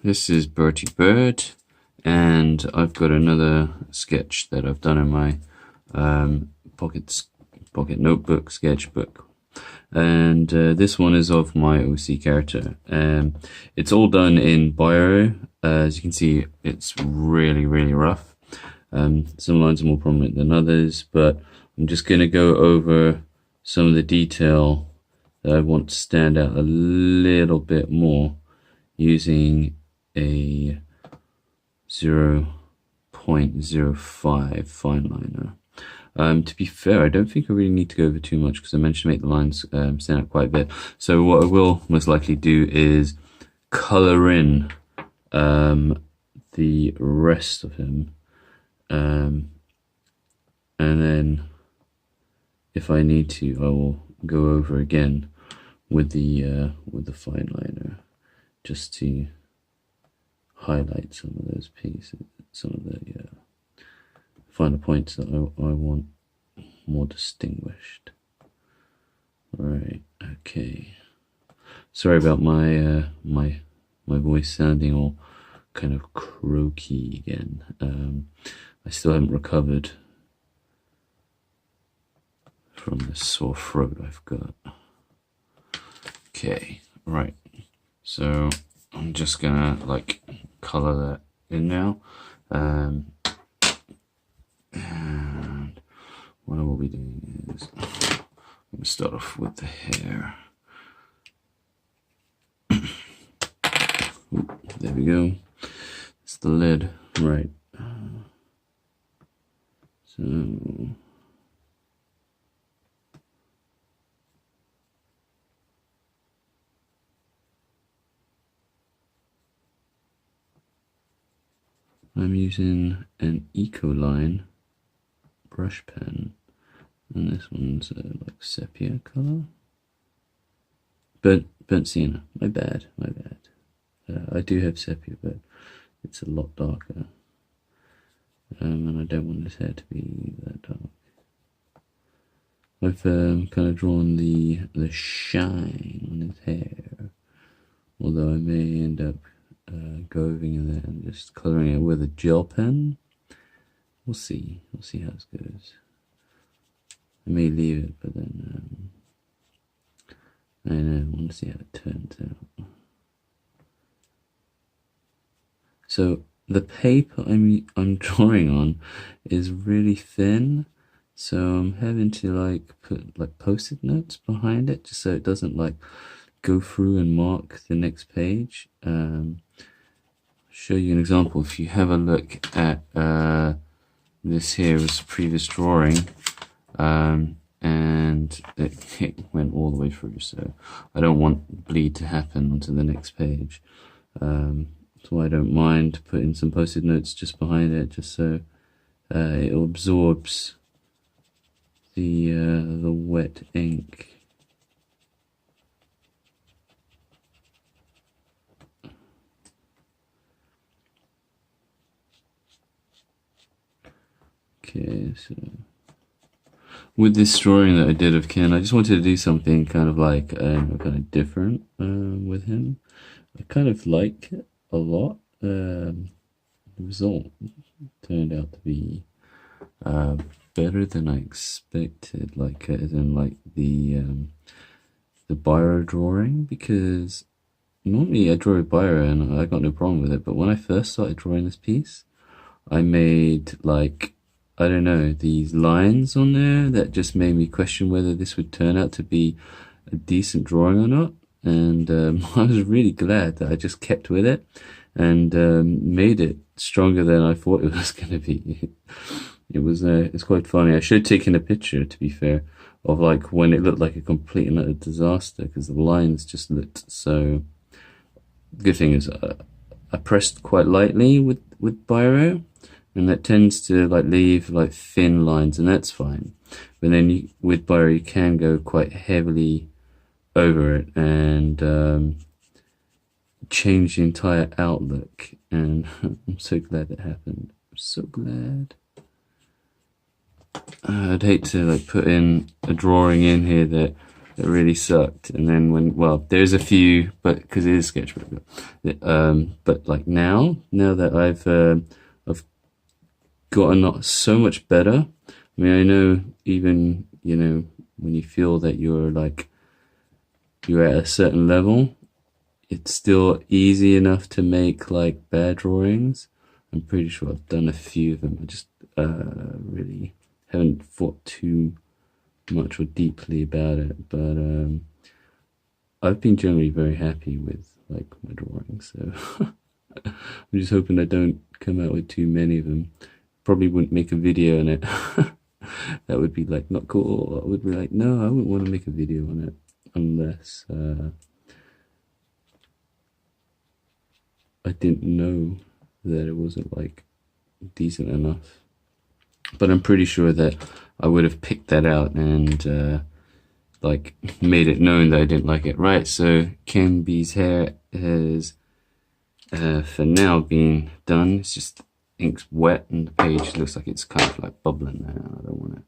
this is Bertie Bird, and I've got another sketch that I've done in my pocket notebook sketchbook, and this one is of my OC character. It's all done in Biro. As you can see, it's really rough. Some lines are more prominent than others, but I'm just going to go over some of the detail that I want to stand out a little bit more using a 0.05 fine liner. To be fair, I don't think I really need to go over too much because I managed to make the lines stand out quite a bit. So what I will most likely do is color in the rest of him, and then if I need to, I will go over again with the fine liner, just to highlight some of those pieces, some of the finer points that I want more distinguished. Right, okay. Sorry about my my voice sounding all kind of croaky again. I still haven't recovered from the sore throat I've got. Okay, right. So I'm just gonna like color that in now. And what I will be doing is I'm gonna start off with the hair. Ooh, there we go. It's the lid, right? So I'm using an Ecoline brush pen, and this one's like sepia color. Burnt sienna. My bad. I do have sepia, but it's a lot darker, and I don't want this hair to be that dark. I've kind of drawn the shine on his hair, although I may end up going in there and just coloring it with a gel pen. We'll see how this goes. I may leave it, but then I want to see how it turns out. So the paper I'm drawing on is really thin, so I'm having to like put like post-it notes behind it just so it doesn't like go through and mark the next page. Show you an example. If you have a look at this here was a previous drawing, and it went all the way through, so I don't want bleed to happen onto the next page. So I don't mind putting some post-it notes just behind it, just so it absorbs the wet ink. Okay, so with this drawing that I did of Ken, I just wanted to do something kind of like kind of different with him. I kind of like it a lot. The result turned out to be better than I expected, like as in like the Biro drawing, because normally I draw with Biro and I got no problem with it, but when I first started drawing this piece, I made like, I don't know, these lines on there that just made me question whether this would turn out to be a decent drawing or not. And I was really glad that I just kept with it and made it stronger than I thought it was going to be. It's quite funny. I should have taken a picture, to be fair, of like when it looked like a complete and utter disaster, because the lines just looked so. The good thing is I pressed quite lightly with Biro, and that tends to like leave like thin lines, and that's fine. But then with Biro you can go quite heavily over it and change the entire outlook, and I'm so glad that happened. I'm so glad. I'd hate to like put in a drawing in here that that really sucked. And then well, there's a few, but because it is sketchbook. But like now that I've gotten so much better. I mean, I know even, when you feel that you're at a certain level, it's still easy enough to make like bad drawings. I'm pretty sure I've done a few of them. I just really haven't thought too much or deeply about it. But I've been generally very happy with like my drawings. So I'm just hoping I don't come out with too many of them. Probably wouldn't make a video on it. That would be like not cool. I would be like, no, I wouldn't want to make a video on it unless I didn't know that it wasn't like decent enough. But I'm pretty sure that I would have picked that out and like made it known that I didn't like it. Right, so Ken B's hair has for now been done. It's just ink's wet and the page looks like it's kind of like bubbling now. I don't want it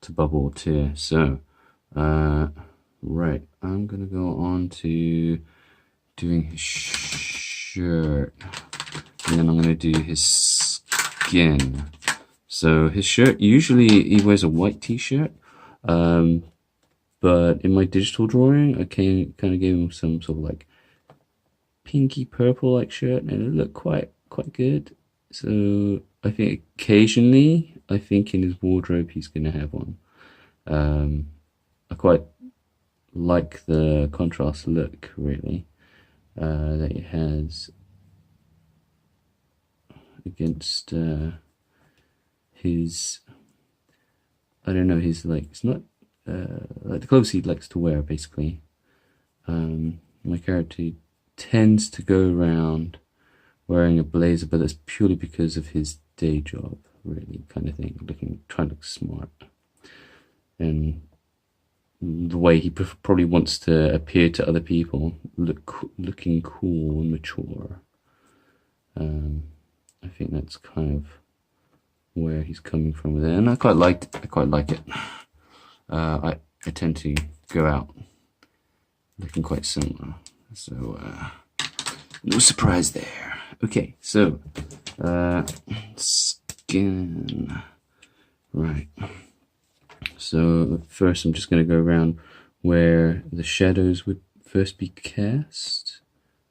to bubble or tear. So right, I'm gonna go on to doing his shirt, and then I'm gonna do his skin. So his shirt, usually he wears a white t-shirt, but in my digital drawing I kind of gave him some sort of like pinky purple like shirt, and it looked quite good. So I think occasionally, I think in his wardrobe he's gonna have one. I quite like the contrast look, really, that it has against his, I don't know, his like, it's not like the clothes he likes to wear, basically. My character tends to go around wearing a blazer, but that's purely because of his day job, really, kind of thing, trying to look smart, and the way he probably wants to appear to other people, looking cool and mature. I think that's kind of where he's coming from with it, and I quite like it. I tend to go out looking quite similar, so no surprise there. Okay, so skin. Right. So first I'm just going to go around where the shadows would first be cast,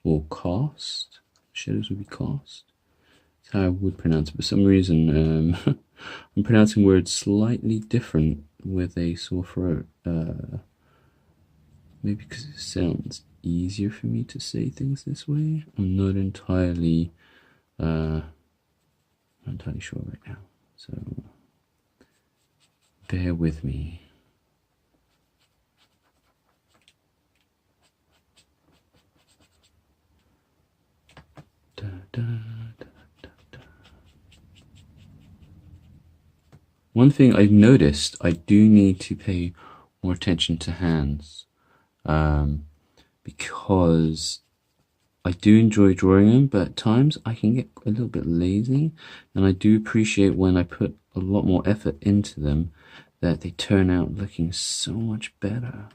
or cast. Shadows would be cast. That's how I would pronounce it. For some reason, I'm pronouncing words slightly different with a sore throat. Maybe because it sounds easier for me to say things this way. I'm not entirely sure right now. So bear with me. Da, da, da, da, da. One thing I've noticed, I do need to pay more attention to hands, because I do enjoy drawing them, but at times I can get a little bit lazy, and I do appreciate when I put a lot more effort into them, that they turn out looking so much better,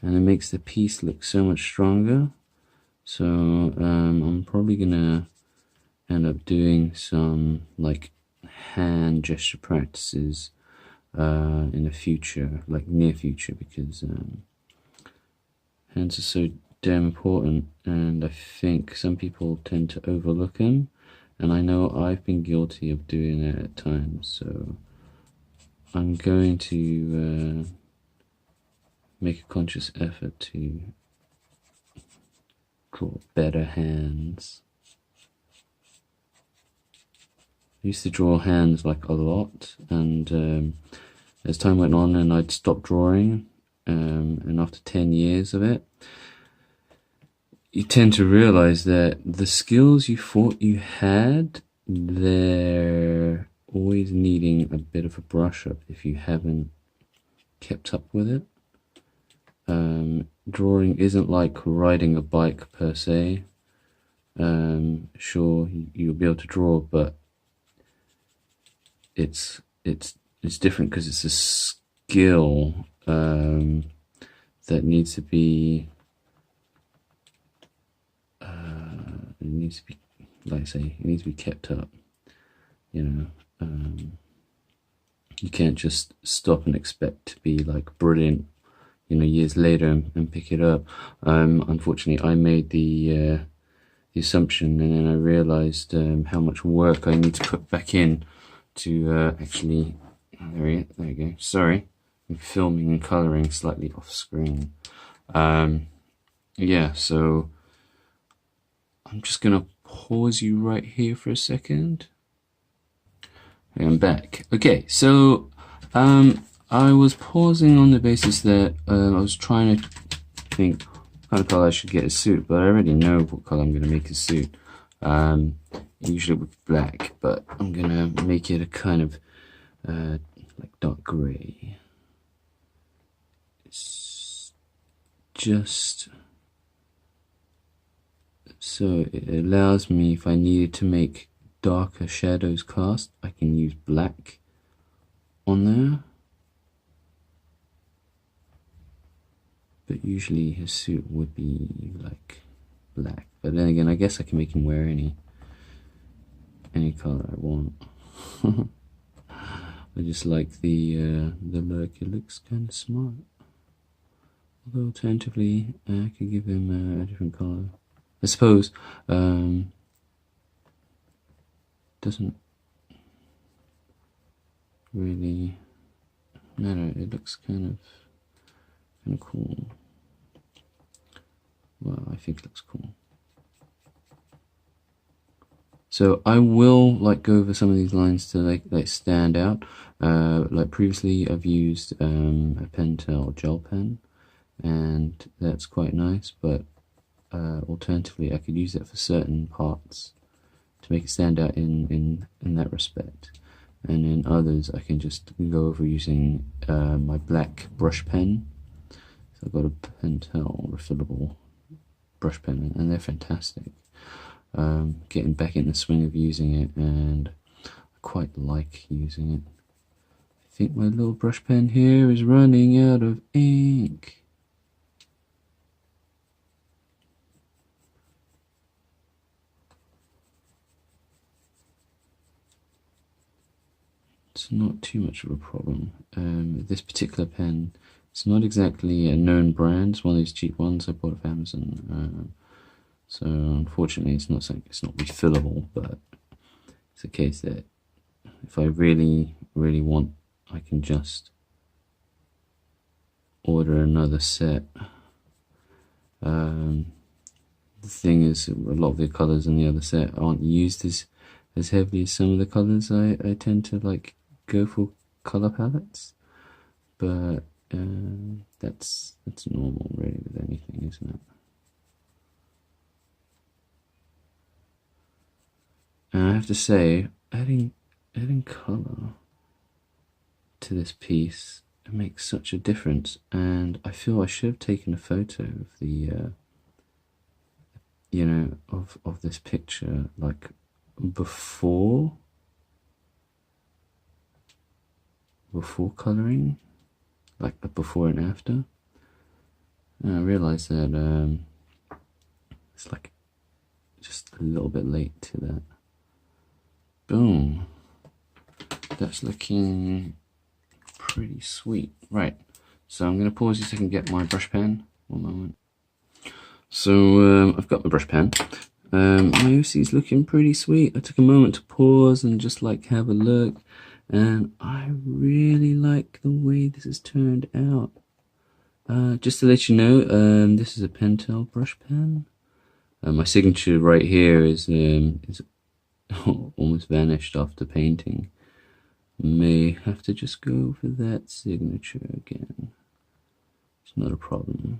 and it makes the piece look so much stronger. So I'm probably gonna end up doing some like hand gesture practices in the future, like near future, because hands are so damn important, and I think some people tend to overlook them, and I know I've been guilty of doing that at times. So I'm going to make a conscious effort to draw better hands. I used to draw hands like a lot, and as time went on and I'd stopped drawing, and after 10 years of it, you tend to realize that the skills you thought you had, they're always needing a bit of a brush up if you haven't kept up with it. Drawing isn't like riding a bike per se. Sure, you'll be able to draw, but it's different because it's a skill. that needs to be, like I say, it needs to be kept up. You know, you can't just stop and expect to be like brilliant, you know, years later and pick it up. Unfortunately, I made the assumption, and then I realized how much work I need to put back in to actually. There you go. Sorry, I'm filming and coloring slightly off screen. Yeah, so I'm just gonna pause you right here for a second. I'm back. Okay, so I was pausing on the basis that I was trying to think what kind of color I should get a suit, but I already know what color I'm going to make a suit. Usually with black, but I'm going to make it a kind of like dark gray. It's just so it allows me, if I needed to make darker shadows cast, I can use black on there. But usually his suit would be like black. But then again, I guess I can make him wear any color I want. I just like the look. It looks kind of smart. Although alternatively, I could give him a different color. I suppose doesn't really matter. It looks kind of cool. Well, I think it looks cool. So I will like go over some of these lines to like stand out. Like previously, I've used a Pentel gel pen, and that's quite nice. But alternatively, I could use it for certain parts to make it stand out in that respect. And in others, I can just go over using my black brush pen. So I've got a Pentel refillable brush pen, and they're fantastic. Getting back in the swing of using it, and I quite like using it. I think my little brush pen here is running out of ink. It's not too much of a problem. This particular pen, it's not exactly a known brand. It's one of these cheap ones I bought off Amazon. So unfortunately, it's not refillable, but it's a case that if I really, really want, I can just order another set. The thing is, a lot of the colors in the other set aren't used as heavily as some of the colors I tend to like go for color palettes, but that's normal really with anything, isn't it? And I have to say, adding color to this piece, it makes such a difference, and I feel I should have taken a photo of the you know, of this picture like before coloring, like a before and after. And I realized that it's like just a little bit late to that. Boom, that's looking pretty sweet. Right, so I'm gonna pause this so I can get my brush pen. One moment. So I've got my brush pen. My OC is looking pretty sweet. I took a moment to pause and just like have a look, and I really like the way this has turned out. Just to let you know, this is a Pentel brush pen. My signature right here is almost vanished after painting. May have to just go for that signature again. It's not a problem.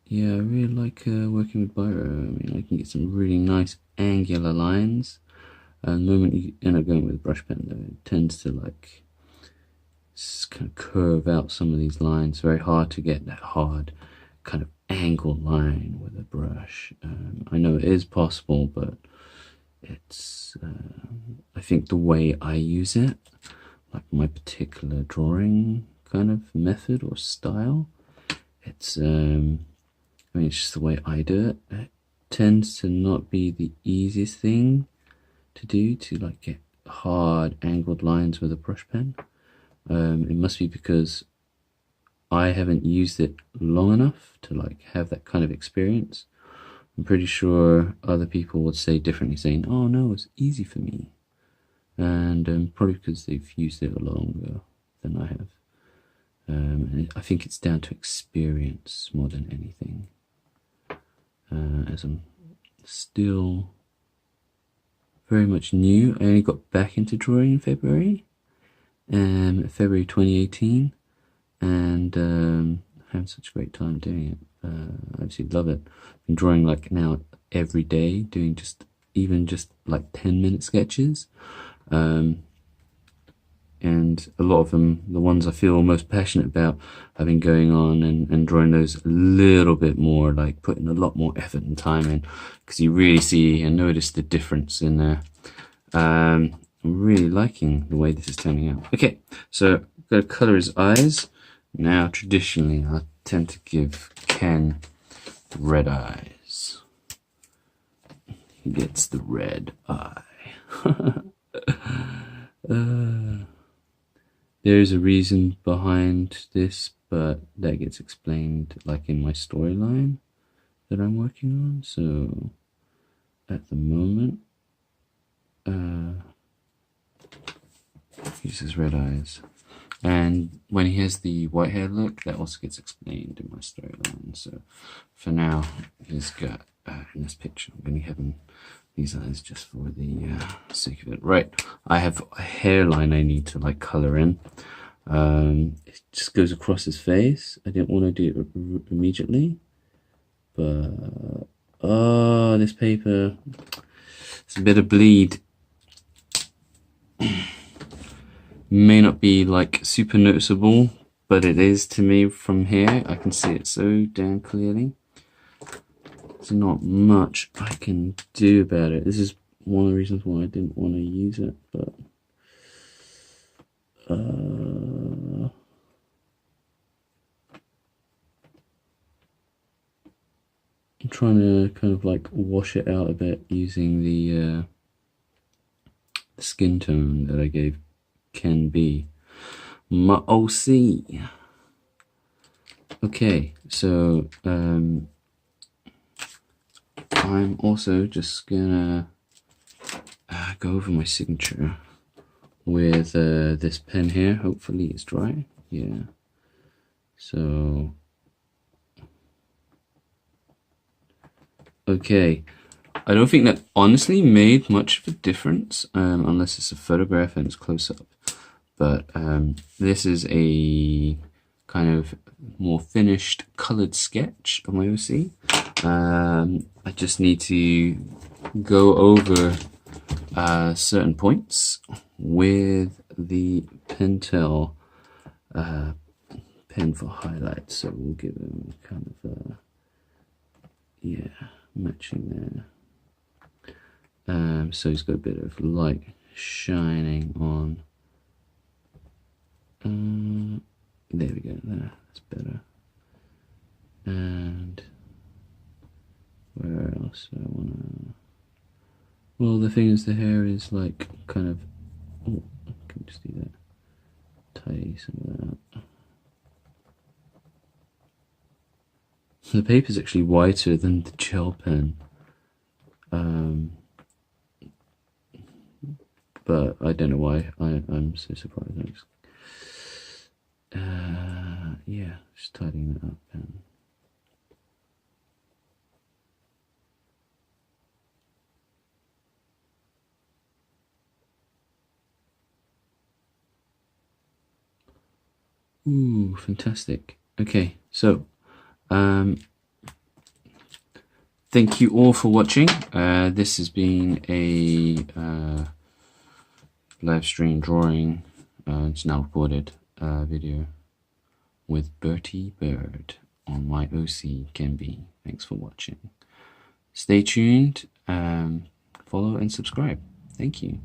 Yeah, I really like working with biro. I mean, I can get some really nice angular lines. And the moment you end up going with a brush pen, though, it tends to like kind of curve out some of these lines. Very hard to get that hard kind of angled line with a brush. I know it is possible, but it's, I think the way I use it, like my particular drawing kind of method or style, it's, I mean, it's just the way I do it. It tends to not be the easiest thing to do, to like get hard angled lines with a brush pen. It must be because I haven't used it long enough to like have that kind of experience. I'm pretty sure other people would say differently, saying, oh no, it's easy for me. And probably because they've used it longer than I have. And I think it's down to experience more than anything. As I'm still very much new. I only got back into drawing in February 2018, and having such a great time doing it. I absolutely love it. I've been drawing like now every day, doing even just like 10-minute sketches. And a lot of them, the ones I feel most passionate about, I've been going on and drawing those a little bit more, like putting a lot more effort and time in, because you really see and notice the difference in there. I'm really liking the way this is turning out. Okay, so I've got to color his eyes. Now, traditionally, I tend to give Ken red eyes. He gets the red eye. There's a reason behind this, but that gets explained like in my storyline that I'm working on. So at the moment, he uses red eyes. And when he has the white hair look, that also gets explained in my storyline. So for now, he's got, in this picture, I'm going to have him these eyes just for the sake of it. Right, I have a hairline I need to like color in. It just goes across his face. I didn't want to do it immediately, but oh, this paper, it's a bit of bleed. May not be like super noticeable, but it is to me from here. I can see it so damn clearly. There's not much I can do about it. This is one of the reasons why I didn't want to use it, but I'm trying to kind of like wash it out a bit using the skin tone that I gave Ken B, my OC. Okay, so I'm also just gonna go over my signature with this pen here. Hopefully it's dry. Yeah. So okay, I don't think that honestly made much of a difference, unless it's a photograph and it's close up. But this is a kind of more finished colored sketch of my OC. I just need to go over certain points with the Pentel pen for highlights. So we'll give them kind of yeah, matching there. So he's got a bit of light shining on. There we go. That's better. And where else do I wanna? Well, the thing is, the hair is like kind of. Oh, I can just do that. Tidy some of that. The paper's actually whiter than the gel pen. But I don't know why. I'm so surprised. Yeah, just tidying that up. Ooh, fantastic. Okay, so thank you all for watching. This has been a live stream drawing. It's now recorded video with Bertie Bird on my OC Ken B. Thanks for watching. Stay tuned for follow, and subscribe. Thank you.